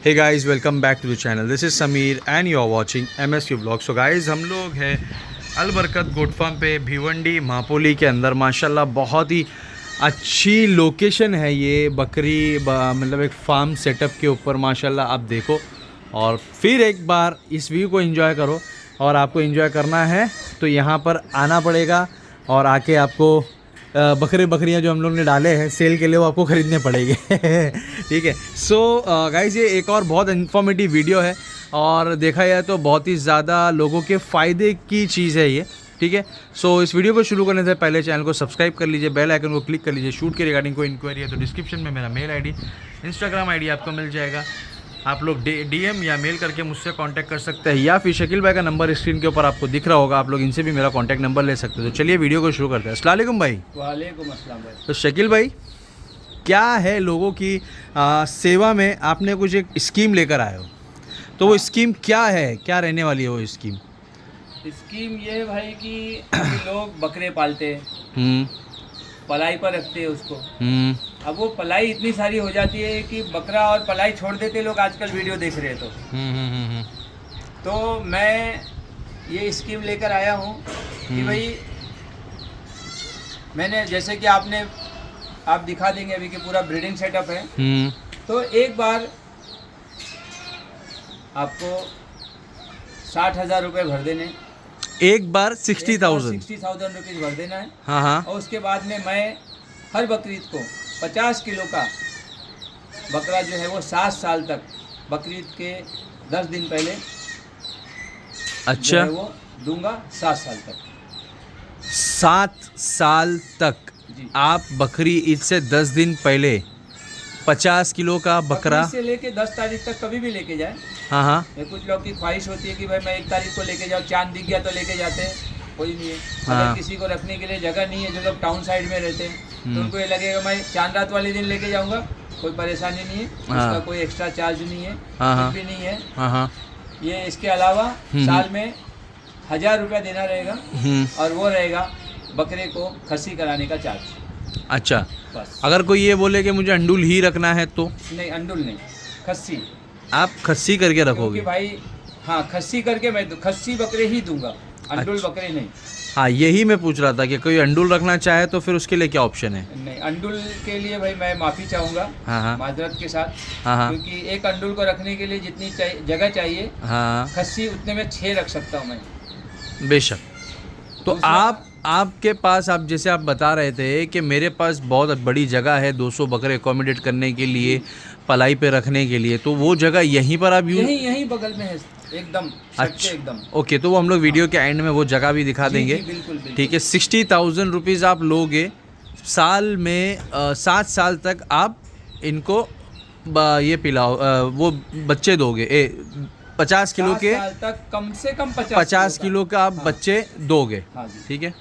Hey guys, welcome back to the channel. This is Sameer and you are watching MSU blog. So guys, हम लोग हैं अलबरकत goat farm पे भिवंडी महापोली के अंदर। माशाल्लाह बहुत ही अच्छी लोकेशन है ये बकरी मतलब एक फार्म सेटअप के ऊपर। माशाल्लाह आप देखो और फिर एक बार इस व्यू को एंजॉय करो। और आपको एंजॉय करना है तो यहाँ पर आना पड़ेगा और आके आपको बकरियाँ जो हम लोग ने डाले हैं सेल के लिए वो आपको ख़रीदने पड़ेंगे। ठीक है। सो गाइस, ये एक और बहुत इन्फॉर्मेटिव वीडियो है और देखा जाए तो बहुत ही ज़्यादा लोगों के फ़ायदे की चीज़ है ये। ठीक है। सो इस वीडियो को शुरू करने से पहले चैनल को सब्सक्राइब कर लीजिए, बेल आइकन को क्लिक कर लीजिए। शूट के रिगार्डिंग कोई इंक्वायरी है तो डिस्क्रिप्शन में मेरा मेल ID, इंस्टाग्राम ID आपको मिल जाएगा। आप लोग DM या मेल करके मुझसे कांटेक्ट कर सकते हैं, या फिर शकील भाई का नंबर स्क्रीन के ऊपर आपको दिख रहा होगा, आप लोग इनसे भी मेरा कांटेक्ट नंबर ले सकते हो। तो चलिए वीडियो को शुरू करते हैं। अस्सलाम वालेकुम भाई। वालेकुम अस्सलाम भाई। तो शकील भाई, क्या है लोगों की सेवा में आपने कुछ एक स्कीम लेकर आए हो, तो वो स्कीम क्या है, क्या रहने वाली है वो स्कीम? स्कीम ये है भाई कि अभी लोग बकरे पालते हैं, पलाई पर रखते हैं उसको। अब वो पलाई इतनी सारी हो जाती है कि बकरा और पलाई छोड़ देते लोग। आजकल वीडियो देख रहे हैं तो मैं ये स्कीम लेकर आया हूँ कि भाई मैंने जैसे कि आप दिखा देंगे अभी कि पूरा ब्रीडिंग सेटअप है। तो एक बार आपको 60,000 रुपये भर देने, एक बार 60,000 रुपीज़ भर देना है। हाँ। और उसके बाद में मैं हर बकरीद को 50 किलो का बकरा जो है वो 7 साल तक, बकरीद के 10 दिन पहले अच्छा वो दूंगा। 7 साल तक 7 साल तक जी। आप बकरी ईद से 10 दिन पहले 50 किलो का बकरा से लेके 10 तारीख तक कभी भी लेके जाए। हाँ। कुछ लोग की ख्वाहिश होती है कि भाई मैं 1 तारीख को लेके जाऊँ, चांद दिख गया तो लेके जाते हैं, कोई नहीं है। अगर किसी को रखने के लिए जगह नहीं है, जो लोग टाउन साइड में रहते हैं तो उनको ये लगेगा मैं चांद रात वाले दिन लेके जाऊंगा, कोई परेशानी नहीं है, उसका कोई एक्स्ट्रा चार्ज नहीं है, कुछ भी नहीं है। ये इसके अलावा साल में 1,000 रुपया देना रहेगा और वो रहेगा बकरे को खस्सी कराने का चार्ज। अच्छा, बस। अगर कोई ये बोले कि मुझे अंडुल ही रखना है तो? नहीं, अंडुल नहीं, खस्सी। आप खस्सी करके रखोगे? भाई हाँ, खस्सी करके मैं खस्सी बकरे ही दूंगा, अंडुल बकरे नहीं। हाँ, यही मैं पूछ रहा था कि कोई अंडुल रखना चाहे तो फिर उसके लिए क्या ऑप्शन है? नहीं, अंडुल के लिए भाई मैं माफ़ी चाहूँगा माजरत के साथ, क्योंकि एक अंडुल को रखने के लिए जितनी जगह चाहिए, खस्सी उतने में 6 रख सकता हूँ मैं। बेशक। तो आपके पास, आप जैसे आप बता रहे थे कि मेरे पास बहुत बड़ी जगह है 200 बकरे अकोमोडेट करने के लिए, पलाई पे रखने के लिए, तो वो जगह यहीं पर आप यहीं बगल में है एकदम। अच्छा, एकदम ओके। तो वो हम लोग वीडियो के एंड में वो जगह भी दिखा देंगे। बिल्कुल। ठीक है। 60,000 रुपीज़ आप लोगे साल में, 7 साल तक आप इनको ये पिलाओ, वो बच्चे दोगे 50 किलो के, साल तक कम से कम 50 किलो का आप बच्चे दोगे। ठीक है।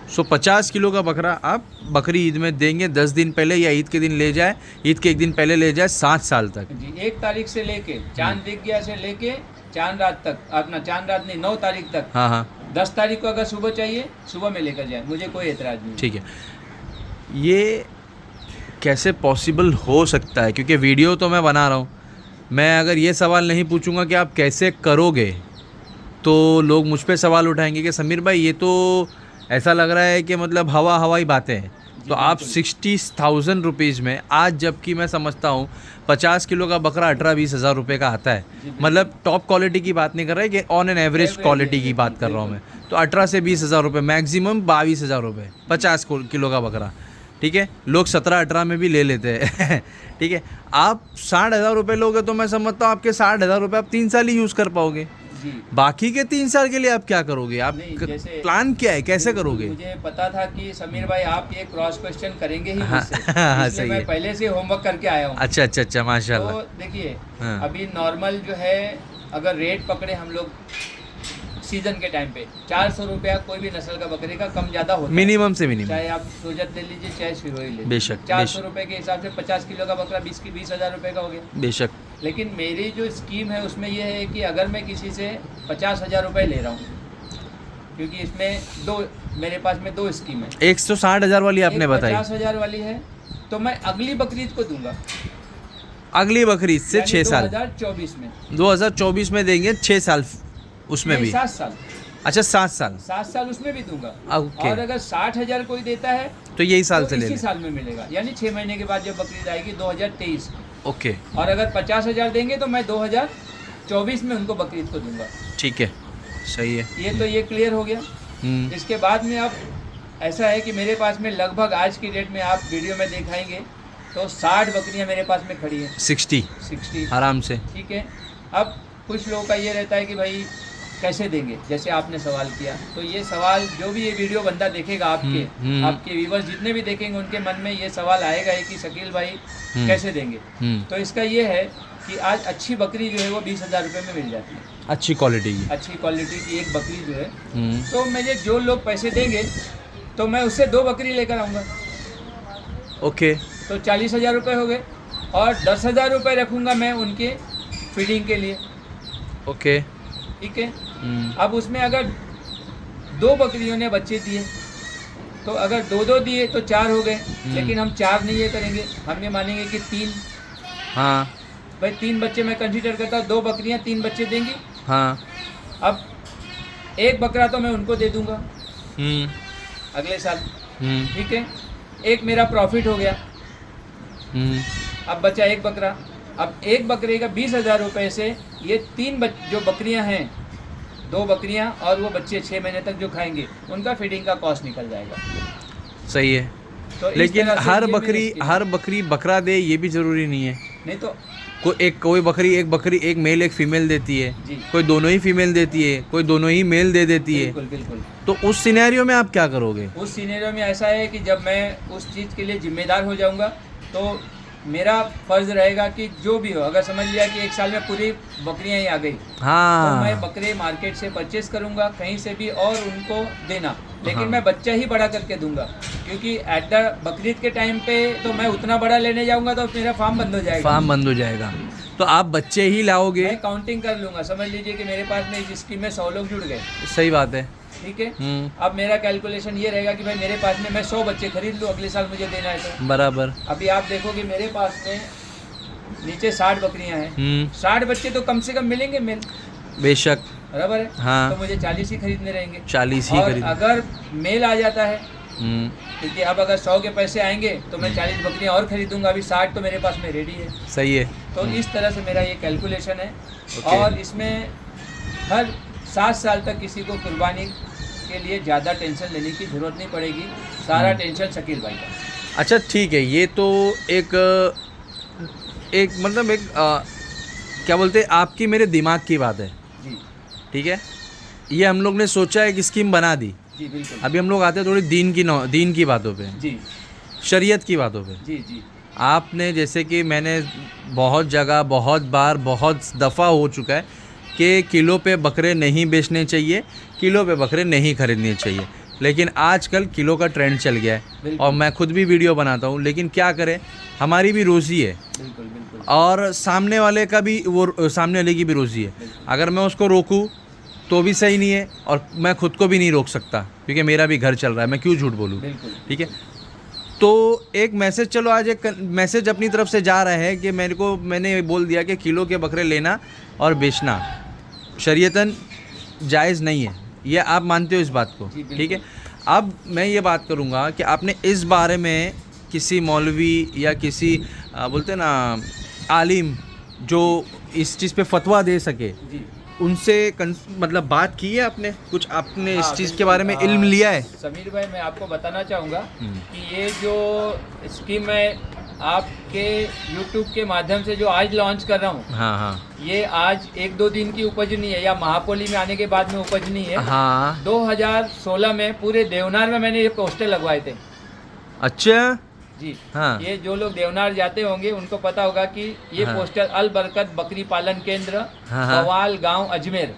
सो 50 किलो का बकरा आप बकरी ईद में देंगे, 10 दिन पहले या ईद के दिन ले जाए, ईद के 1 दिन पहले ले जाए, 7 साल तक जी। 1 तारीख से लेके चांद दिख गया से लेके चांद रात तक, अपना चांद रात नहीं 9 तारीख तक। 10 तारीख को अगर सुबह चाहिए, सुबह में लेकर जाए, मुझे कोई एतराज़ नहीं। ठीक है। ये कैसे पॉसिबल हो सकता है? क्योंकि वीडियो तो मैं बना रहा हूँ, मैं अगर ये सवाल नहीं पूछूंगा कि आप कैसे करोगे तो लोग मुझ पे सवाल उठाएंगे कि समीर भाई ये तो ऐसा लग रहा है कि मतलब हवाई बातें हैं। तो आप 60,000 रुपीज़ में आज, जबकि मैं समझता हूँ 50 किलो का बकरा 18-20 हज़ार रुपये का आता है, मतलब टॉप क्वालिटी की बात नहीं कर रहे कि ऑन एन एवरेज क्वालिटी की बात कर रहा हूँ मैं, तो 18 से 20 हज़ार रुपये, मैक्सिमम 22 हज़ार रुपये 50 किलो का बकरा। ठीक है। लोग 17-18 में भी ले लेते हैं। ठीक है। आप 60,000 रुपये लोगे तो मैं समझता हूँ आपके 60,000 रुपये आप 3 साल ही यूज़ कर पाओगे। बाकी के 3 साल के लिए आप क्या करोगे? आप प्लान क्या है, कैसे करोगे? मुझे पता था कि समीर भाई आप ये क्रॉस क्वेश्चन करेंगे ही मुझसे, इसलिए मैं पहले से होमवर्क करके आया हूँ। अच्छा, माशाल्लाह। तो देखिए, अभी नॉर्मल जो है, अगर रेट पकड़े हम लोग सीजन के टाइम पे 400 रुपया कोई भी नस्ल का बकरे का कम ज़्यादा होता है, मिनिमम से मिनिमम। चाहे आप सोजत ले लीजिए, चाहे सिरोही ले लीजिए। बेशक। 400 रुपये के हिसाब से 50 किलो का बकरा 20 हज़ार रुपये का हो गया। बेशक। लेकिन मेरी जो स्कीम है उसमें यह है कि अगर मैं किसी से 50,000 रुपये ले रहा हूँ, क्योंकि इसमें मेरे पास में 2 स्कीम है। 160,000 वाली आपने बताई, 50,000 वाली है, तो मैं अगली बकरीद को दूंगा। अगली बकरी से 6 साल 2024 में 2024 में देंगे 6 साल उसमें भी 7 साल। अच्छा 7 साल 7 साल उसमें भी दूंगा। ओके। और अगर 60,000 कोई देता है तो यही साल तो से ले इसी लें। साल में मिलेगा, यानी 6 महीने के बाद जब बकरीद आएगी 2023। ओके और अगर 50,000 देंगे तो मैं 2024 में उनको बकरीद को दूंगा। ठीक है, सही है। ये तो ये क्लियर हो गया। इसके बाद में अब ऐसा है कि मेरे पास में लगभग आज की डेट में आप वीडियो में दिखाएंगे तो 60 बकरियां मेरे पास में खड़ी हैं। 60 आराम से। ठीक है। अब कुछ लोगों का ये रहता है कि भाई कैसे देंगे, जैसे आपने सवाल किया, तो ये सवाल जो भी ये वीडियो बंदा देखेगा आपके व्यूवर्स जितने भी देखेंगे उनके मन में ये सवाल आएगा ही कि शकील भाई कैसे देंगे। तो इसका ये है कि आज अच्छी बकरी जो है वो 20,000 रुपये में मिल जाती है। अच्छी क्वालिटी की, अच्छी क्वालिटी की एक बकरी जो है, तो मुझे जो लोग पैसे देंगे तो मैं उससे 2 बकरी लेकर आऊँगा। ओके। तो 40,000 रुपये हो गए और 10,000 रुपये रखूँगा मैं उनके फीडिंग के लिए। ओके। ठीक है। अब उसमें अगर 2 बकरियों ने बच्चे दिए तो अगर 2-2 दिए तो 4 हो गए, लेकिन हम 4 नहीं ये करेंगे, हम ये मानेंगे कि 3। हाँ भाई 3 बच्चे मैं कंसीडर करता हूँ, 2 बकरियाँ 3 बच्चे देंगी। हाँ। अब एक बकरा तो मैं उनको दे दूंगा अगले साल। ठीक है। एक मेरा प्रॉफिट हो गया। अब बचा एक बकरा। अब एक बकरे का 20,000 रुपये से ये 3 जो बकरियां हैं, 2 बकरियां और वो बच्चे 6 महीने तक जो खाएंगे उनका फीडिंग का कॉस्ट निकल जाएगा। सही है। तो लेकिन हर बकरी बकरा दे ये भी जरूरी नहीं है। नहीं तो कोई बकरी एक मेल एक फीमेल देती है, कोई दोनों ही फीमेल देती है, कोई दोनों ही मेल दे देती है। बिल्कुल बिल्कुल। तो उस सिनेरियो में आप क्या करोगे? उस सिनेरियो में ऐसा है कि जब मैं उस चीज़ के लिए जिम्मेदार हो जाऊंगा तो मेरा फर्ज रहेगा कि जो भी हो, अगर समझ लिया कि एक साल में पूरी बकरियां ही आ गई, हाँ, तो मैं बकरे मार्केट से परचेस करूंगा कहीं से भी और उनको देना, लेकिन मैं बच्चा ही बड़ा करके दूंगा, क्योंकि एट द बकरीद के टाइम पे तो मैं उतना बड़ा लेने जाऊंगा तो मेरा फार्म बंद हो जाएगा। तो आप बच्चे ही लाओगे? मैं काउंटिंग कर लूंगा। समझ लीजिए कि मेरे पास में इस स्कीम में 100 लोग जुड़ गए। सही बात है। ठीक है। अब मेरा कैलकुलेशन ये रहेगा कि भाई मेरे पास में मैं 100 बच्चे खरीद लूँ, अगले साल मुझे देना है तो बराबर। अभी आप देखोगे मेरे पास में नीचे 60 बकरियां हैं, 60 बच्चे तो कम से कम मिलेंगे मेल। बेशक। बराबर है। हाँ। तो मुझे 40 ही खरीदने रहेंगे। 40 ही खरीदने। अगर मेल आ जाता है, क्योंकि अब अगर 100 के पैसे आएंगे तो मैं 40 बकरियां और खरीदूंगा, अभी 60 तो मेरे पास में रेडी है। सही है। तो इस तरह से मेरा ये कैलकुलेशन है। और इसमें हर 7 साल तक किसी को कुर्बानी के लिए ज़्यादा टेंशन लेने की ज़रूरत नहीं पड़ेगी, सारा टेंशन शकील भाई का। अच्छा ठीक है, ये तो एक मतलब क्या बोलते हैं, आपकी मेरे दिमाग की बात है जी। ठीक है। ये हम लोग ने सोचा एक स्कीम बना दी जी। बिल्कुल। अभी हम लोग आते हैं थोड़ी दीन की बातों पे जी, शरीयत की बातों पे। जी जी। आपने जैसे कि मैंने बहुत जगह बहुत बार बहुत दफ़ा हो चुका है कि किलो पे बकरे नहीं बेचने चाहिए, किलो पे बकरे नहीं खरीदने चाहिए, लेकिन आजकल किलो का ट्रेंड चल गया है और मैं खुद भी वीडियो बनाता हूँ, लेकिन क्या करें, हमारी भी रोज़ी है। बिल्कुल बिल्कुल। और सामने वाले का भी सामने वाले की भी रोज़ी है। अगर मैं उसको रोकूँ तो भी सही नहीं है और मैं खुद को भी नहीं रोक सकता क्योंकि मेरा भी घर चल रहा है, मैं क्यों झूठ बोलूँ। ठीक है। तो एक मैसेज, चलो आज एक मैसेज अपनी तरफ से जा रहा है कि मैंने बोल दिया कि किलो के बकरे लेना और बेचना शरीयतन जायज़ नहीं है, ये आप मानते हो इस बात को? ठीक है। अब मैं ये बात करूँगा कि आपने इस बारे में किसी मौलवी या किसी बोलते ना आलिम जो इस चीज़ पे फतवा दे सके, उनसे मतलब बात की है आपने? कुछ आपने इस चीज़ के बारे में इल्म लिया है? समीर भाई, मैं आपको बताना चाहूँगा कि ये जो स्कीम मैं आपके YouTube के माध्यम से जो आज लॉन्च कर रहा हूँ, हाँ, ये आज 1-2 दिन की उपज नहीं है या महापोली में आने के बाद में उपज नहीं है। हाँ। 2016 में पूरे देवनार में मैंने ये पोस्टर लगवाए थे। अच्छा जी। हाँ। ये जो लोग देवनार जाते होंगे उनको पता होगा कि ये पोस्टर अल बरकत बकरी पालन केंद्र, कवाल गांव, अजमेर।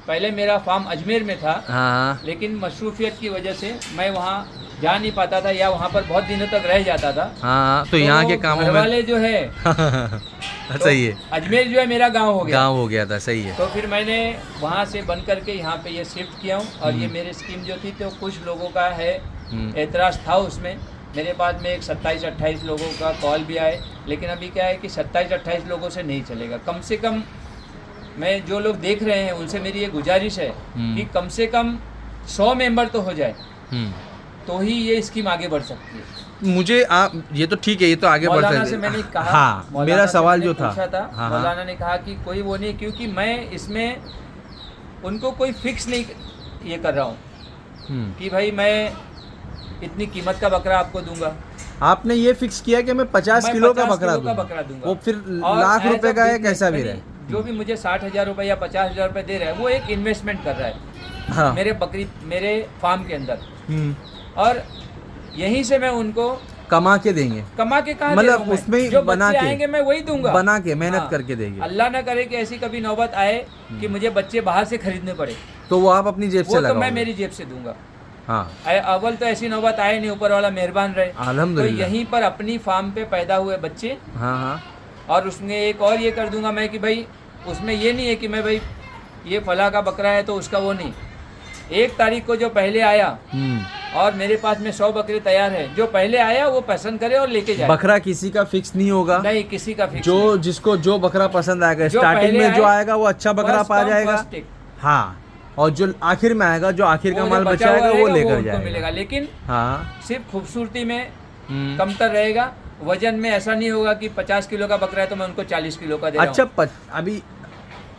पहले मेरा फार्म अजमेर में था। हाँ। लेकिन मशरूफियत की वजह से मैं वहाँ जा नहीं पाता था या वहाँ पर बहुत दिनों तक रह जाता था। हाँ, तो यहाँ के कामों में वाले जो है सही है, अजमेर जो है मेरा गांव हो गया था। सही है। तो फिर मैंने वहाँ से बन करके यहाँ पे ये शिफ्ट किया हूँ और ये मेरी स्कीम जो थी तो कुछ लोगों का है एतराज़ था उसमें, मेरे पास में एक 27-28 लोगों का कॉल भी आए, लेकिन अभी क्या है कि 27-28 लोगों से नहीं चलेगा। कम से कम मैं जो लोग देख रहे हैं उनसे मेरी ये गुजारिश है कि कम से कम 100 मेंबर तो हो जाए, तो ही ये स्कीम आगे बढ़ सकती है। मुझे आप ये तो ठीक है, ये तो आगे बढ़ मौलाना सकते से मैंने कहा, हाँ, मौलाना मेरा से सवाल मैंने जो था पूछा था, हाँ, मौलाना ने कहा कि कोई वो नहीं, क्योंकि मैं इसमें उनको कोई फिक्स नहीं ये कर रहा हूँ कि भाई मैं इतनी कीमत का बकरा आपको दूंगा। आपने ये फिक्स किया कि मैं 50 किलो का बकरा दूंगा, वो फिर और लाख as a रुपए का है, business कैसा भी मैंने रहे, जो भी मुझे 60,000 रुपये या 50,000 रुपये दे रहा है वो एक इन्वेस्टमेंट कर रहा है हाँ मेरे फार्म के अंदर, और यहीं से मैं उनको कमा के देंगे, कमा के कहा मतलब उसमें जो बना बच्चे के आएंगे मैं वही दूंगा, बना के मेहनत हाँ। करके देंगे। अल्लाह ना करे कि ऐसी कभी नौबत आए कि मुझे बच्चे बाहर से खरीदने पड़े, तो वो आप अपनी जेब से वो तो लगाओगे। मैं मेरी जेब से दूंगा। हाँ अव्वल तो ऐसी नौबत आए नहीं, ऊपर वाला मेहरबान रहे। तो अल्हम्दुलिल्लाह। यहीं पर अपनी फार्म पे पैदा हुए बच्चे, हाँ हाँ और उसमें एक और ये कर दूंगा मैं कि भाई उसमें ये नहीं है कि मैं भाई ये फला का बकरा है तो उसका वो नहीं। 1 तारीख को जो पहले आया और मेरे पास में 100 बकरे तैयार है, जो पहले आया वो पसंद करे और लेके जाए। बकरा किसी का फिक्स नहीं होगा, नहीं किसी का फिक्स जो जिसको जो बकरा पसंद आएगा जो स्टार्टिंग पहले में जो आए, आएगा वो अच्छा बकरा पा जाएगा, हाँ, और जो आखिर में आएगा जो आखिर का माल बचा आएगा वो लेकर जाएगा, मिलेगा। लेकिन हाँ सिर्फ खूबसूरती में कमतर रहेगा, वजन में ऐसा नहीं होगा कि 50 किलो का बकरा है तो मैं उनको 40 किलो का दे रहा हूँ। अच्छा अभी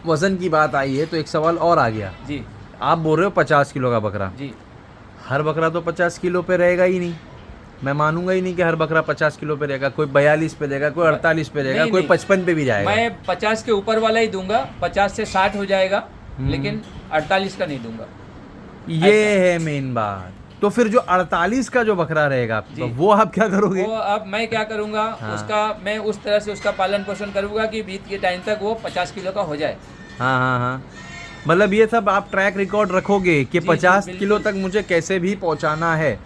वजन की बात आई है तो एक सवाल और आ गया जी, आप बोल रहे हो 50 किलो का बकरा, जी हर बकरा तो 50 किलो पे रहेगा ही नहीं, मैं मानूंगा ही नहीं कि हर बकरा 50 किलो पे रहेगा, कोई 42 पे देगा, कोई 48 पे देगा, कोई 55 पे भी जाएगा। मैं 50 के ऊपर वाला ही दूंगा, 50 से 60 हो जाएगा, लेकिन 48 का नहीं दूंगा। ये है मेन बात। तो फिर जो 48 का जो बकरा रहेगा तो वो आप क्या करोगे? वो अब मैं क्या करूंगा, हाँ। उसका मैं उस तरह से उसका पालन पोषण करूंगा कि बीत के टाइम तक वो 50 किलो का हो जाए। हाँ हाँ हाँ, मतलब ये सब आप ट्रैक रिकॉर्ड रखोगे कि 50 किलो तक मुझे कैसे भी पहुंचाना है।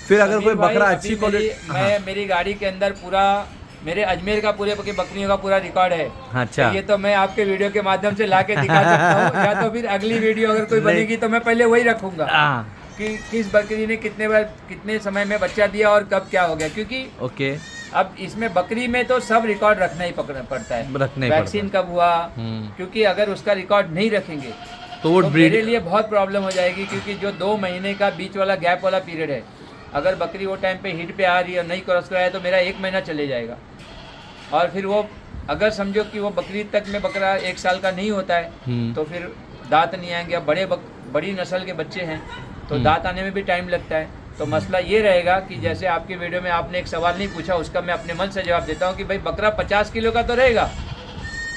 फिर अगर कोई बकरा अच्छी क्वालिटी, मैं मेरी गाड़ी के अंदर पूरा मेरे अजमेर का पूरे बकरियों का पूरा रिकॉर्ड है। अच्छा, ये तो मैं आपके वीडियो के माध्यम से ला के दिखा सकता हूँ, या तो फिर अगली वीडियो अगर कोई बनेगी तो मैं पहले वही रखूंगा कि किस बकरी ने कितने समय में बच्चा दिया और कब क्या हो गया, क्योंकि ओके अब इसमें बकरी में तो सब रिकॉर्ड रखना ही पड़ता है, वैक्सीन कब हुआ, क्योंकि अगर उसका रिकॉर्ड नहीं रखेंगे तो वो मेरे लिए बहुत प्रॉब्लम हो जाएगी, क्योंकि जो 2 महीने का बीच वाला गैप वाला पीरियड है, अगर बकरी वो टाइम पे हिट पे आ रही है और नहीं क्रॉस कराया तो मेरा 1 महीना चले जाएगा। और फिर वो अगर समझो कि वो बकरी तक में बकरा 1 साल का नहीं होता है तो फिर दांत नहीं आएंगे। अब बड़ी नस्ल के बच्चे हैं तो दांत आने में भी टाइम लगता है। तो मसला ये रहेगा कि जैसे आपकी वीडियो में आपने एक सवाल नहीं पूछा, उसका मैं अपने मन से जवाब देता हूँ कि भाई बकरा 50 किलो का तो रहेगा,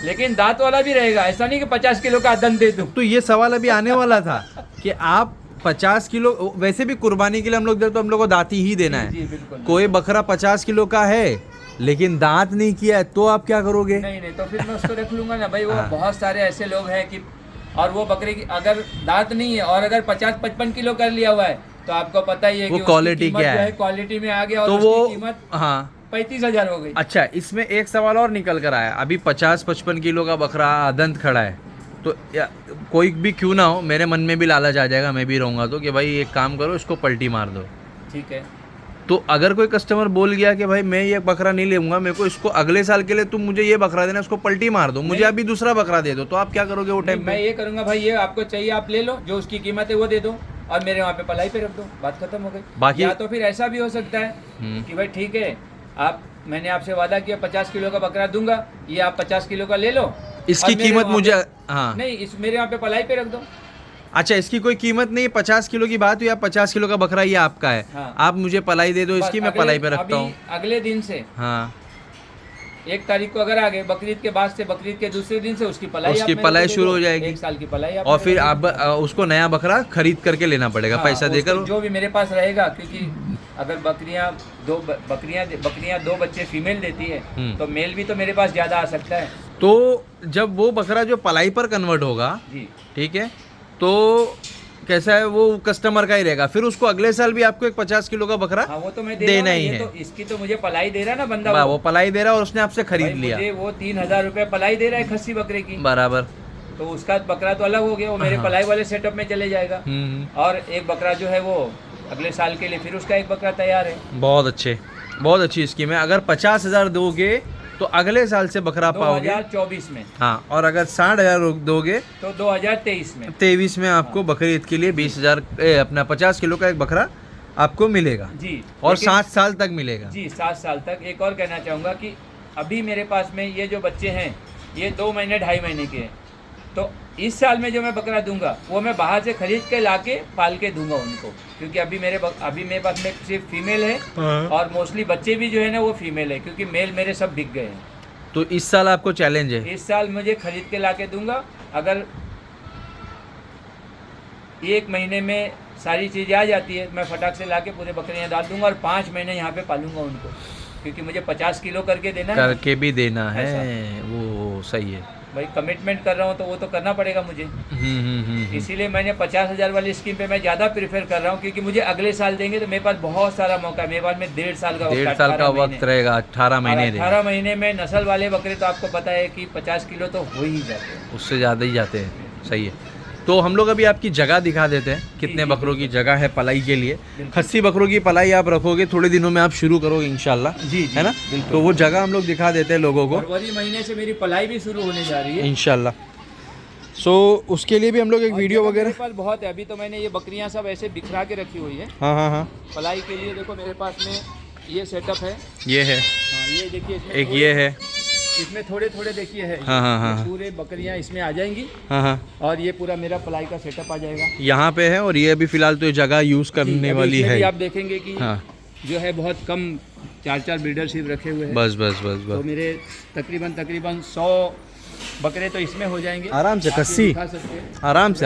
लेकिन दांत वाला भी रहेगा। ऐसा नहीं कि 50 किलो का दंत दे दूं। तो ये सवाल अभी आने वाला था कि आप 50 किलो, वैसे भी कुर्बानी के लिए हम लोग दे तो हम लोग को दांती ही देना है। जी बिल्कुल। कोई बकरा 50 किलो का है लेकिन दांत नहीं किया है तो आप क्या करोगे? नहीं तो फिर मैं उसको रख लूंगा ना भाई। वो बहुत सारे ऐसे लोग हैं कि, और वो बकरे की अगर दांत नहीं है और अगर 50-55 किलो कर लिया हुआ है तो आपको पता ही है वो कि क्वालिटी क्या है, क्वालिटी में आ गया और तो उसकी वो कीमत हाँ 35,000 हो गई। अच्छा, इसमें एक सवाल और निकल कर आया। अभी 50-55 किलो का बकरा अदंत खड़ा है तो कोई भी क्यों ना हो, मेरे मन में भी लालच आ जाएगा, मैं भी रहूँगा तो कि भाई एक काम करो इसको पलटी मार दो। ठीक है, तो अगर कोई कस्टमर बोल गया कि भाई मैं ये बकरा नहीं लूंगा, मेरे को इसको अगले साल के लिए तुम मुझे ये बकरा देना, इसको पलटी मार दो, मुझे अभी दूसरा बकरा दे दो, तो आप क्या करोगे वो टाइम पे? मैं ये करूंगा भाई, ये आपको चाहिए आप ले लो, जो उसकी कीमत है वो दे दो और मेरे वहाँ पे पलाई पे रख दो, बात खत्म हो गई। बाकी या तो फिर ऐसा भी हो सकता है कि भाई ठीक है, मैंने आपसे वादा किया 50 किलो का बकरा दूंगा, ये आप 50 किलो का ले लो, इसकी कीमत मुझे नहीं, इस मेरे वहाँ पे पलाई पे रख दो। अच्छा, इसकी कोई कीमत नहीं, 50 किलो की बात हुई, या 50 किलो का बकरा ये आपका है, आप मुझे पलाई दे दो इसकी, मैं पलाई पे रखता हूँ। अगले दिन से, हाँ, 1 तारीख को अगर आ गए, बकरीद के बाद से, बकरीद के दूसरे दिन से उसकी पलाई शुरू हो जाएगी, 1 साल की पलाई। और फिर आप उसको नया बकरा खरीद करके लेना पड़ेगा, पैसा देकर, जो भी मेरे पास रहेगा, क्योंकि अगर बकरियां दो बच्चे फीमेल देती है तो मेल भी तो मेरे पास ज्यादा आ सकता है। तो जब वो बकरा जो पलाई पर कन्वर्ट होगा, जी ठीक है, तो कैसा है, वो कस्टमर का ही रहेगा, फिर उसको अगले साल भी आपको एक 50 किलो का बकरा वो तो मैं देना ही है। तो इसकी तो मुझे पलाई दे रहा है ना बंदा, वो पलाई दे रहा है और उसने आपसे खरीद लिया, मुझे वो 3,000 रुपए पलाई दे रहा है खस्सी बकरे की, बराबर, तो उसका बकरा तो अलग हो गया, वो मेरे पलाई वाले सेटअप में चले जाएगा। और एक बकरा जो है वो अगले साल के लिए फिर उसका एक बकरा तैयार है। बहुत अच्छी स्कीम है। अगर 50,000 दोगे तो अगले साल से बकरा पाओगे 2024 में। हाँ, और अगर 60,000 दोगे तो 2023 में 23 में आपको बकरी ईद के लिए 20,000 अपना 50 किलो का एक बकरा आपको मिलेगा जी। और 7 साल तक मिलेगा जी, 7 साल तक। एक और कहना चाहूँगा कि अभी मेरे पास में ये जो बच्चे हैं ये 2 महीने 2.5 महीने के हैं, तो इस साल में जो मैं बकरा दूंगा वो मैं बाहर से खरीद के लाके पाल के दूंगा उनको, क्योंकि अभी मेरे पास में सिर्फ फीमेल है और मोस्टली बच्चे भी जो है ना वो फीमेल है, क्योंकि मेल मेरे सब बिक गए हैं। तो इस साल आपको चैलेंज है, इस साल मुझे खरीद के लाके दूंगा। अगर 1 महीने में सारी चीज़ें आ जाती है मैं फटाक से लाके पूरे बकरियाँ डाल दूंगा और 5 महीने यहाँ पे पालूंगा उनको, क्योंकि मुझे 50 किलो करके देना है। करके भी देना है, वो सही है भाई, कमिटमेंट कर रहा हूँ तो वो तो करना पड़ेगा मुझे। इसीलिए मैंने 50,000 वाली स्कीम पे मैं ज़्यादा प्रेफर कर रहा हूँ, क्योंकि मुझे अगले साल देंगे तो मेरे पास बहुत सारा मौका है। मेरे पास में 1.5 साल का 1.5 साल का वक्त रहेगा, 18 महीने 18 महीने में नस्ल वाले बकरे तो आपको पता है कि 50 किलो तो हो ही जाते हैं, उससे ज़्यादा ही जाते हैं। सही है। तो हम लोग अभी आपकी जगह दिखा देते हैं, कितने बकरों की जगह है पलाई के लिए। खस्सी बकरों की पलाई आप रखोगे, थोड़े दिनों में आप शुरू करोगे इंशाल्लाह, जी, है ना? तो वो जगह हम लोग दिखा देते हैं लोगों को। फरवरी महीने से मेरी पलाई भी शुरू होने जा रही है इंशाल्लाह। सो उसके लिए भी हम लोग एक वीडियो वगैरह मेरे पास बहुत है। अभी तो मैंने ये बकरियां सब ऐसे बिखरा के रखी हुई है। हाँ पलाई के लिए देखो मेरे पास में ये सेटअप है, ये है, ये देखिए इसमें एक ये है, इसमें थोड़े देखिए है। हाँ। पूरे बकरियां इसमें आ जाएंगी हाँ। और ये पूरा मेरा पलाई का सेटअप आ जाएगा यहाँ पे है। और ये अभी फिलहाल तो ये जगह यूज करने वाली है। आप देखेंगे कि जो है बहुत कम 4 ब्रीडरशिप रखे हुए हैं। बस। तो मेरे तकरीबन 100 बकरे तो इसमें हो जाएंगे आराम से। खस्सी आराम से।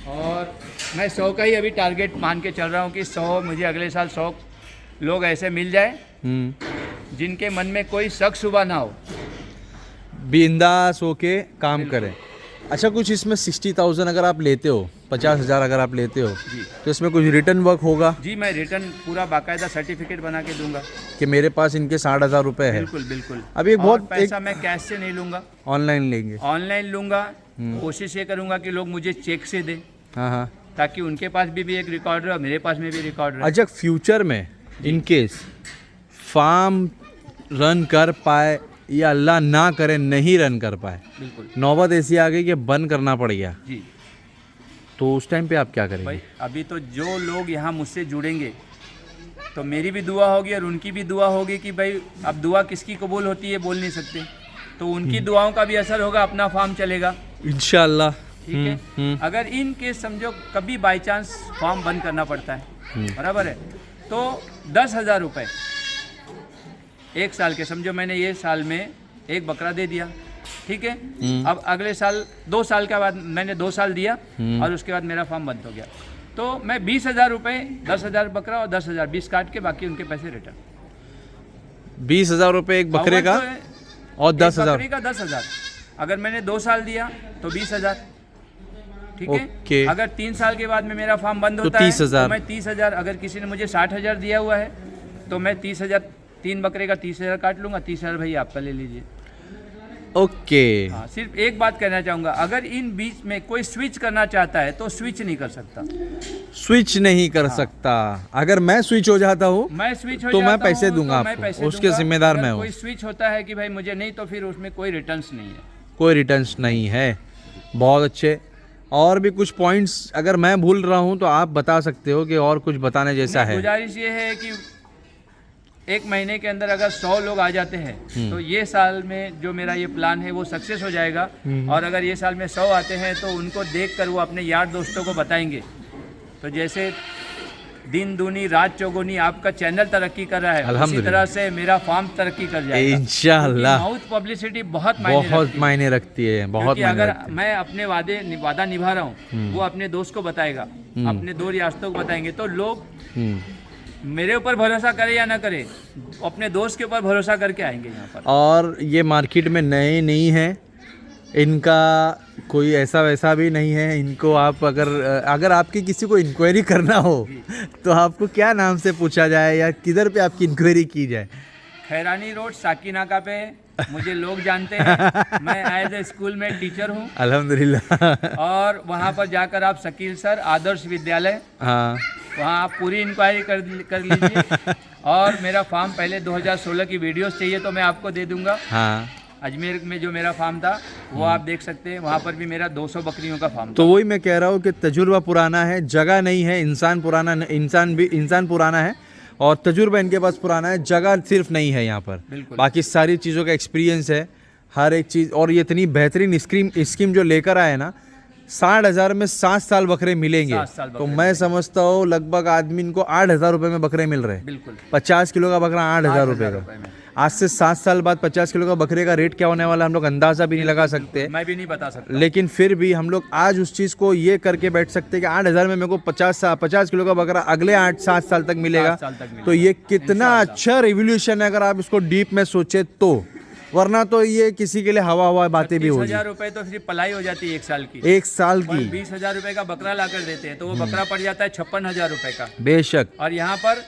और मैं 100 का ही अभी टारगेट मान के चल रहा हूँ कि 100 मुझे अगले साल 100 लोग ऐसे मिल जाए जिनके मन में कोई शक शुबा ना हो, बिंदास होके काम करें। अच्छा, कुछ इसमें 60,000 अगर आप लेते हो, 50,000 अगर आप लेते हो तो इसमें कुछ रिटर्न वर्क होगा? जी, मैं रिटर्न पूरा बाकायदा सर्टिफिकेट बना के दूंगा कि मेरे पास इनके 60,000 रुपए है। बिल्कुल। अभी बहुत पैसा मैं कैश से नहीं लूंगा, ऑनलाइन लेंगे। ऑनलाइन लूंगा। कोशिश ये करूंगा कि लोग मुझे चेक से दें, हाँ, ताकि उनके पास भी एक रिकॉर्ड रहे और मेरे पास में भी रिकॉर्ड रहे। अच्छा, फ्यूचर में इनकेस फार्म रन कर पाए या अल्लाह ना करे नहीं रन कर पाए, बिल्कुल नौबत ऐसी आ गई कि बंद करना पड़ गया, जी, तो उस टाइम पे आप क्या करेंगे? भाई अभी तो जो लोग यहाँ मुझसे जुड़ेंगे तो मेरी भी दुआ होगी और उनकी भी दुआ होगी कि भाई अब दुआ किसकी कबूल होती है बोल नहीं सकते, तो उनकी दुआओं का भी असर होगा, अपना फार्म चलेगा इंशाल्लाह। ठीक है। अगर इन केस समझो कभी बाई चांस फार्म बंद करना पड़ता है, बराबर है, तो 10,000 रुपये 1 साल के, समझो मैंने ये साल में एक बकरा दे दिया, ठीक है। अब अगले साल 2 साल के बाद मैंने 2 साल दिया और उसके बाद मेरा फार्म बंद हो गया, तो मैं 20,000 रुपये, 10,000 बकरा और 10,000 20 काट के बाकी उनके पैसे रिटर्न। 20,000 रुपये एक बकरे का और 10,000 बकरी का 10,000। अगर मैंने 2 साल दिया तो 20,000, ठीक है। अगर 3 साल के बाद में मेरा फार्म बंद होता है तो मैं 30,000, अगर किसी ने मुझे 60,000 दिया हुआ है तो मैं 30,000, 3 बकरे का 30,000 काट लूँगा, 30,000 भाई आपका ले लीजिए। ओके। हाँ, सिर्फ एक बात कहना चाहूँगा, अगर इन बीच में कोई स्विच करना चाहता है तो स्विच नहीं कर सकता, स्विच नहीं कर सकता। अगर मैं स्विच हो जाता हूँ मैं स्विच हो तो जाता मैं पैसे हूँ, दूंगा तो आपको, उसके जिम्मेदार मैं हूँ। कोई स्विच होता है कि भाई मुझे नहीं, तो फिर उसमें कोई रिटर्न्स नहीं है, कोई रिटर्न्स नहीं है। बहुत अच्छे। और भी कुछ पॉइंट्स अगर मैं भूल रहा हूँ तो आप बता सकते हो कि और कुछ बताने जैसा है? गुजारिश ये है कि 1 महीने के अंदर अगर 100 लोग आ जाते हैं तो ये साल में जो मेरा ये प्लान है वो सक्सेस हो जाएगा। और अगर ये साल में 100 आते हैं तो उनको देखकर वो अपने यार दोस्तों को बताएंगे, तो जैसे दिन दूनी रात चौगुनी आपका चैनल तरक्की कर रहा है, उसी तरह से मेरा फार्म तरक्की कर जाएगा इंशाल्लाह। माउथ पब्लिसिटी बहुत मायने रखती है, बहुत मायने अगर रखती है। मैं अपने वादा निभा रहा हूँ, वो अपने दोस्त को बताएगा, अपने 2 रियासतों को बताएंगे, तो लोग मेरे ऊपर भरोसा करे या ना करे, अपने दोस्त के ऊपर भरोसा करके आएंगे यहाँ पर। और ये मार्केट में नए नहीं है, इनका कोई ऐसा वैसा भी नहीं है। इनको आप अगर आपकी किसी को इंक्वायरी करना हो तो आपको क्या नाम से पूछा जाए या किधर पे आपकी इंक्वायरी की जाए? खैरानी रोड साकीनाका पे मुझे लोग जानते हैं। मैं एज ए स्कूल में टीचर हूँ अल्हम्दुलिल्लाह। और वहाँ पर जाकर आप शकील सर आदर्श विद्यालय, हाँ वहाँ आप पूरी इंक्वायरी कर लीजिए। और मेरा फार्म पहले 2016 की वीडियोस चाहिए तो मैं आपको दे दूंगा। हाँ, अजमेर में जो मेरा फार्म था वो आप देख सकते हैं, वहाँ पर भी मेरा 200 बकरियों का फार्म था। तो वही मैं कह रहा हूँ कि तजुर्बा पुराना है, जगह नहीं है, इंसान पुराना है और तजुर्बा इनके पास पुराना है, जगह सिर्फ नहीं है यहाँ पर, बिल्कुल। बाकी सारी चीज़ों का एक्सपीरियंस है हर एक चीज़। और ये इतनी बेहतरीन स्कीम जो लेकर आए ना, 60,000 में 7 साल बकरे मिलेंगे। 7 साल तो बकरे मैं समझता हूँ लगभग आदमी इनको 8,000 रुपये में बकरे मिल रहे हैं। बिल्कुल 50 किलो का बकरा 8,000 रुपये का। में। आज से 7 साल बाद 50 किलो का बकरे का रेट क्या होने वाला हम लोग अंदाज़ा भी नहीं लगा सकते। मैं भी नहीं बता सकता। लेकिन फिर भी हम लोग आज उस चीज़ को ये करके बैठ सकते हैं कि 8,000 में मेरे को 50 किलो का बकरा अगले 8-7 साल तक मिलेगा। 7 साल तक मिलेगा। तो ये कितना अच्छा रिवोल्यूशन है अगर आप इसको डीप में सोचे तो, वरना तो ये किसी के लिए हवा बातें भी होगी। 30,000 रुपए तो सिर्फ पलाई हो जाती है 1 साल की। 1 साल की 20,000 रुपए का बकरा ला कर देते हैं तो वो बकरा पड़ जाता है 56,000 रुपए का। बेशक। और यहाँ पर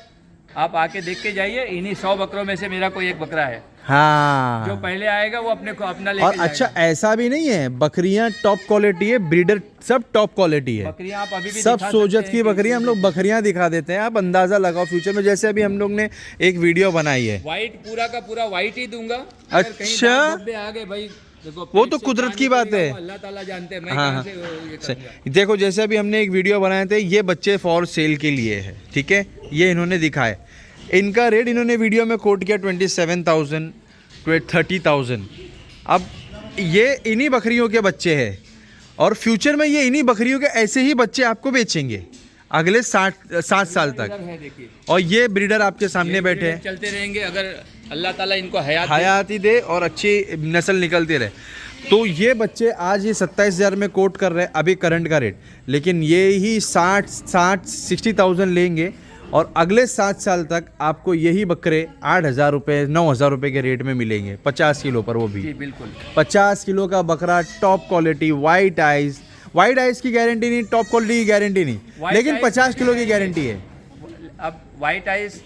आप आके देख के जाइए, इन्हीं 100 बकरों में से मेरा कोई एक बकरा है। हाँ, जो पहले आएगा वो अपने को अपना लेके और अच्छा ऐसा भी नहीं है, बकरियां टॉप क्वालिटी है, ब्रीडर सब टॉप क्वालिटी है, बकरियां आप अभी भी सब दिखा सोजत सकते की हैं बकरियां हम लोग बकरियां दिखा देते हैं। आप अंदाजा लगाओ फ्यूचर में, जैसे अभी हम लोग ने एक वीडियो बनाई है, व्हाइट पूरा का पूरा व्हाइट ही दूंगा। अगर कहीं अच्छा। दाग धब्बे आ गए भाई, देखो वो तो कुदरत की बात है। अल्लाह ताला जानते हैं, मैं हाँ, कहाँ से ये करूंगा। देखो जैसे अभी हमने एक वीडियो बनाए थे, ये बच्चे फॉर सेल के लिए है, ठीक है, ये इन्होंने दिखाए, इनका रेट इन्होंने वीडियो में कोट किया 27,000 30,000। अब ये इन्हीं बकरियों के बच्चे हैं और फ्यूचर में ये इन्हीं बकरियों के ऐसे ही बच्चे आपको बेचेंगे अगले 7 साल तक। है देखिए, और ये ब्रीडर आपके सामने बैठे हैं, चलते रहेंगे अगर अल्लाह ताला इनको हयाती दे और अच्छी नस्ल निकलती रहे। तो ये बच्चे आज ये 27,000 में कोट कर रहे हैं अभी करंट का रेट, लेकिन ये ही 60,000 लेंगे और अगले 7 साल तक आपको यही बकरे 8,000 रुपये 9,000 रुपये के रेट में मिलेंगे 50 किलो पर, वो भी जी बिल्कुल 50 किलो का बकरा, टॉप क्वालिटी, वाइट आइज की गारंटी नहीं, टॉप क्वालिटी की गारंटी नहीं, लेकिन 50 किलो की गारंटी है। अब व्हाइट आइज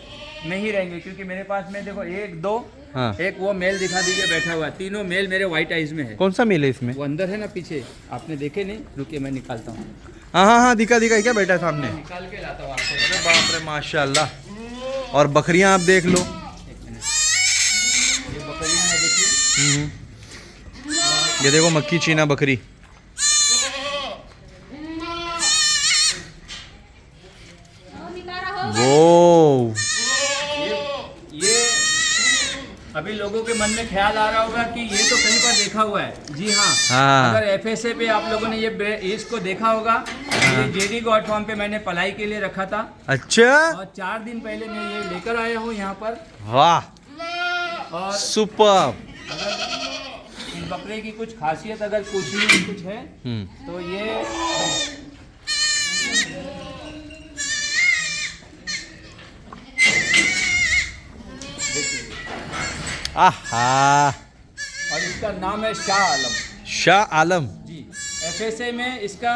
में ही रहेंगे क्योंकि मेरे पास में देखो 1 2 हाँ, एक वो मेल दिखा दीजिए बैठा हुआ है, तीनों मेल मेरे व्हाइट आइज में है। कौन सा मेल है इसमें? वो अंदर है ना पीछे, आपने देखे नहीं, रुकिए मैं निकालता हूँ, हाँ, दिखा क्या बैठा है सामने? निकाल के लाता हूँ आपको। अरे बाप रे माशाल्लाह। और बकरियां आप देख लो, एक मिनट, ये बकरियाँ हैं देखिए, ये देखो मक्की चीना बकरी, वो ये अभी लोगों के मन में ख्याल आ रहा होगा कि ये तो कहीं पर देखा हुआ है। जी हाँ, हाँ। अगर एफएसए पे आप लोगों ने ये इसको देखा होगा, ये जेडी गॉड फार्म पे मैंने पलाई के लिए रखा था अच्छा, और 4 दिन पहले मैं ये लेकर आया हूँ यहाँ पर। वाह, और सुपर। अगर इन बकरे की कुछ खासियत अगर कुछ है तो ये आहा, और इसका नाम है शाह आलम। शाह आलम। जी, एफएसए में इसका,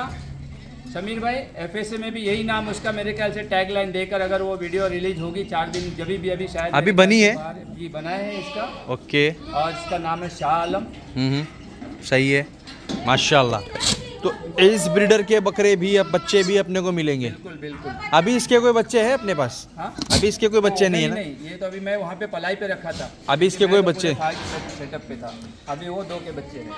समीर भाई एफएसए में भी यही नाम उसका मेरे ख्याल से टैग लाइन देकर अगर वो वीडियो रिलीज होगी 4 दिन जब भी अभी शायद अभी मेरे बनी ख्याल है? से बाहर- जी बनाए हैं इसका, ओके, और इसका नाम है शाह आलम। सही है माशाल्लाह। तो इस ब्रीडर के बकरे भी, अब बच्चे भी अपने को मिलेंगे। बिल्कुल बिल्कुल। अभी इसके कोई बच्चे हैं अपने पास? हाँ? अभी इसके कोई बच्चे नहीं है ना? नहीं, ये तो अभी मैं वहाँ पे पलाई पे रखा था, अभी इसके कोई बच्चे? सेटअप पे था, अभी वो 2 के बच्चे हैं।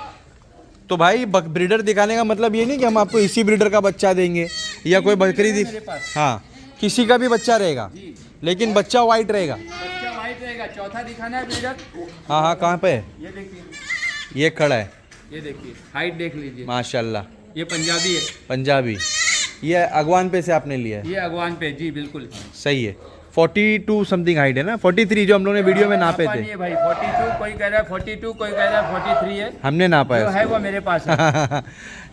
तो भाई ब्रीडर दिखाने का मतलब ये नहीं कि हम आपको इसी ब्रीडर का बच्चा देंगे या कोई बकरी दिख, मेरे पास। हाँ, किसी का भी बच्चा रहेगा, जी, लेकिन बच्चा वाइट रहेगा। बच्चा वाइट रहेगा। चौथा दिखाना है ब्रीडर, हाँ, कहाँ पे है? ये देखिए, ये खड़ा है, ये देखिए, हाइट देख लीजिए, माशाल्लाह, ये पंजाबी है, पंजाबी। ये अगवान पे से आपने लिया है? ये अगवान पे, जी बिल्कुल। सही है। 42 समथिंग हाइट है ना, 43 जो हम लोगों ने वीडियो में नापे नापा थे। नहीं है भाई, 42 कोई कह रहा है 42, कोई कह रहा है 43 है, हमने नापा जो है है वो मेरे पास है।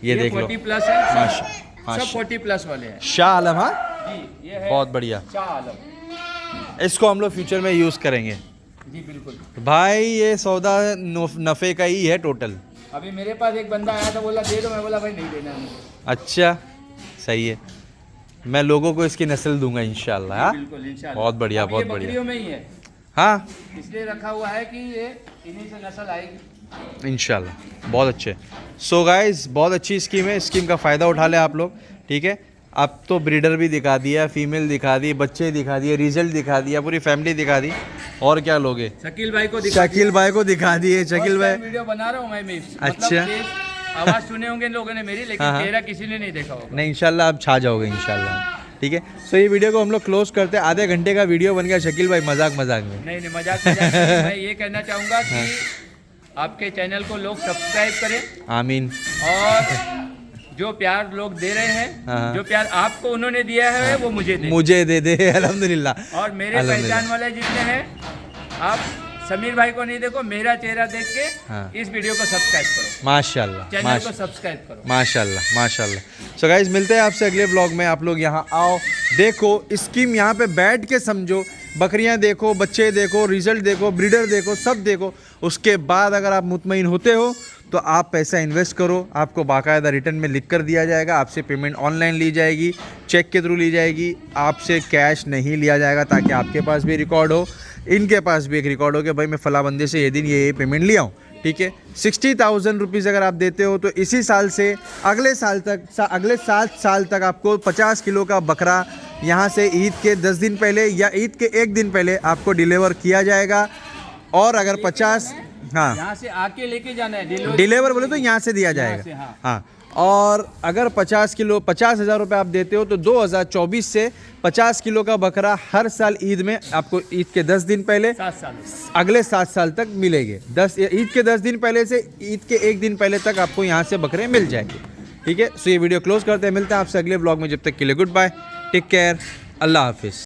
ये देख लो, 40 प्लस है, माशा- सब 40 प्लस वाले हैं। शाह आलम, हाँ, जी, ये है बहुत बढ़िया। शाह आलम, इसको हम लोग फ्यूचर में यूज़ करेंगे जी बिल्कुल। भाई। ये सौदा नफ़े का ही है टोटल। अभी मेरे पास एक बंदा आया था, बोला दे दो, मैं बोला भाई नहीं देना है मुझे। अच्छा, सही है, मैं लोगों को इसकी नस्ल दूंगा इंशाल्लाह। हाँ? बिल्कुल इंशाल्लाह। बहुत बढ़िया, अब ये बहुत बढ़िया। बकरियों में ही है। हाँ इसलिए रखा हुआ है कि ये इन्हीं से नस्ल आएगी। इंशाल्लाह बहुत अच्छे। सो गाइस बहुत अच्छी स्कीम है, स्कीम का फ़ायदा उठा लें आप लोग, ठीक है। अब तो ब्रीडर भी दिखा दिया, फीमेल दिखा दी, बच्चे दिखा दिए, रिजल्ट दिखा दिया, पूरी फैमिली दिखा दी, और क्या लोगे। शकील भाई को शकील भाई को दिखा दिए, शकील भाई वीडियो बना रहा हूँ मैं। अच्छा। आवाज़ सुने होंगे लोगों ने मेरी, लेकिन हाँ। चेहरा किसी ने नहीं देखा होगा। नहीं इंशाल्लाह आप छा जाओगे इंशाल्लाह, ठीक है। सो ये वीडियो को हम लोग क्लोज करते हैं, आधे घंटे का वीडियो बन गया शकील भाई मजाक मजाक में। नहीं मजाक नहीं, मैं ये कहना चाहूँगा कि आपके चैनल को लोग सब्सक्राइब करें, आमीन। और जो प्यार लोग दे रहे हैं, हाँ। जो प्यार आपको उन्होंने दिया है वो मुझे दे अल्हम्दुलिल्लाह। और मेरे अल्हम्दुलिल्लाह। पहचान वाले जितने हैं, आप समीर भाई को नहीं देखो, मेरा चेहरा देख के हाँ। इस वीडियो को सब्सक्राइब करो, माशाल्लाह चैनल को सब्सक्राइब करो। माशाल्लाह माशाल्लाह। सो गाइज मिलते हैं आपसे अगले व्लॉग में। आप लोग यहाँ आओ, देखो स्कीम, यहाँ पे बैठ के समझो, बकरियाँ देखो, बच्चे देखो, रिजल्ट देखो, ब्रीडर देखो, सब देखो। उसके बाद अगर आप मुतमईन होते हो तो आप पैसा इन्वेस्ट करो, आपको बाकायदा रिटर्न में लिख कर दिया जाएगा, आपसे पेमेंट ऑनलाइन ली जाएगी, चेक के थ्रू ली जाएगी, आपसे कैश नहीं लिया जाएगा, ताकि आपके पास भी रिकॉर्ड हो, इनके पास भी एक रिकॉर्ड हो कि भाई मैं फ़ला बंदे से ये दिन ये पेमेंट लिया हूँ, ठीक है। 60,000 रुपीज़ अगर आप देते हो तो इसी साल से अगले साल तक, अगले 7 साल तक आपको 50 किलो का बकरा यहाँ से ईद के 10 दिन पहले या ईद के 1 दिन पहले आपको डिलीवर किया जाएगा। और अगर 50, हाँ यहाँ से आके लेके जाना है, डिलीवर बोले तो यहाँ से दिया से, जाएगा, हाँ। हाँ। और अगर 50,000 रुपये आप देते हो तो 2024 से 50 किलो का बकरा हर साल ईद में आपको ईद के 10 दिन पहले 7 साल अगले 7 साल तक मिलेंगे। ईद के 10 दिन पहले से ईद के 1 दिन पहले तक आपको यहाँ से बकरे मिल जाएंगे, ठीक है। सो ये वीडियो क्लोज करते हैं, मिलते हैं आपसे अगले ब्लॉग में, जब तक के लिए गुड बाय, टेक केयर, अल्लाह हाफिज़।